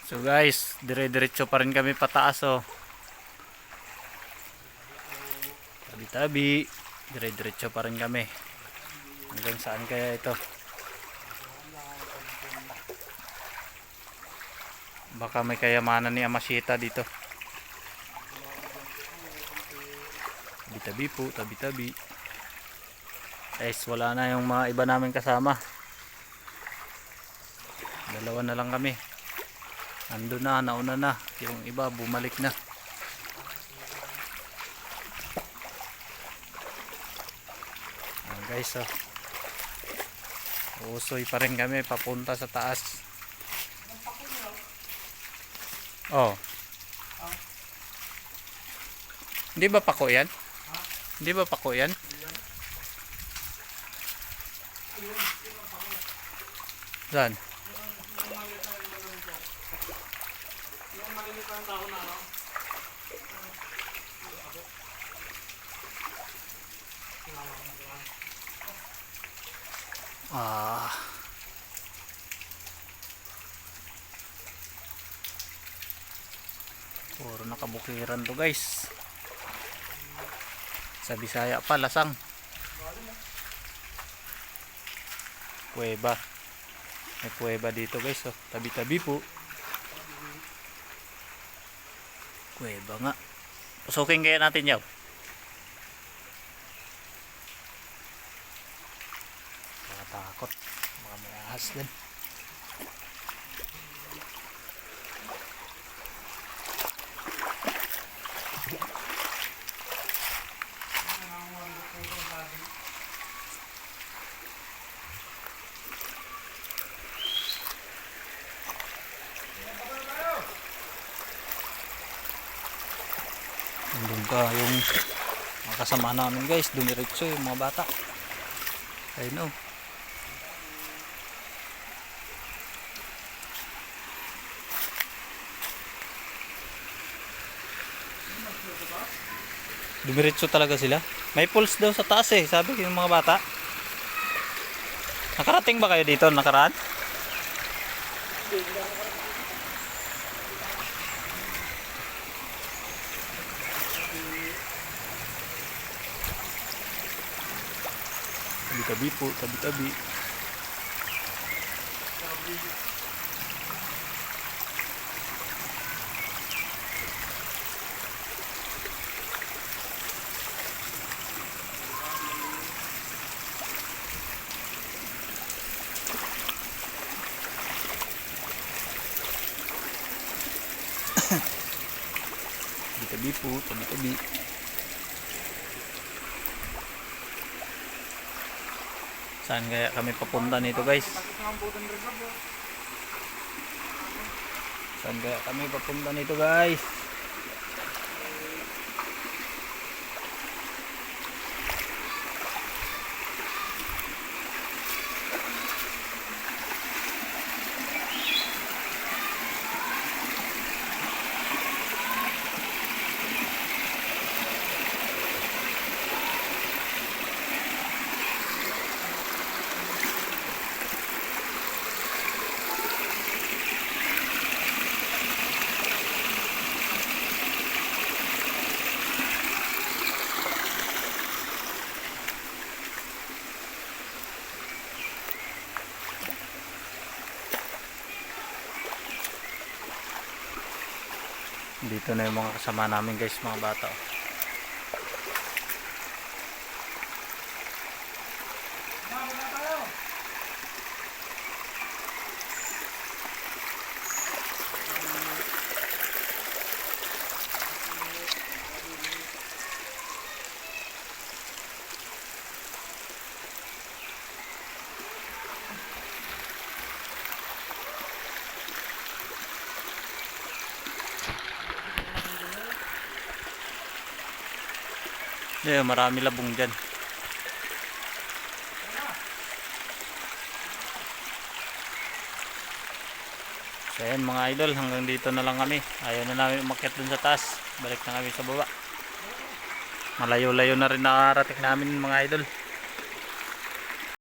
So guys, dire-diretso pa rin kami pataas oh. Tabi-tabi, dire-diretso pa rin kami. Hanggang saan kaya ito? Baka may kayamanan ni Amashita dito. Tabi-tabi po, tabi-tabi. Guys, wala na yung mga iba namin kasama. Dalawa na lang kami. Ando na, nauna na. Yung iba bumalik na. Ayan guys oh. Usoy pa rin kami papunta sa taas. Oh. Hindi ba pako yan? Hindi ba pako yan? Saan? Puro nakabukiran to guys. Sa Bisaya pa, lasang. Kuweba. May kuweba dito guys oh. Tabi-tabi po. Kuweba nga. Pusukin kaya natin yaw. Nakatakot. Mga may ahas din. Nandun pa yung mga kasama namin guys, dumiretso yung mga bata. Ayun oh. Dumiretso talaga sila. May pulse daw sa taas eh, sabi yung mga bata. Nakarating ba kayo dito nakaraan? Tabi-tabi po, tabi-tabi. Tabi-tabi po, tabi-tabi. Saan kaya kami papunta nito guys? Saan kaya kami papunta nito guys? Dito na yung mga kasama namin guys, mga bata. Yeah, marami labong dyan. So ayan mga idol, hanggang dito na lang kami. Ayaw na namin umakyat dun sa taas. Balik na kami sa baba. Malayo-layo na rin nakarating namin mga idol.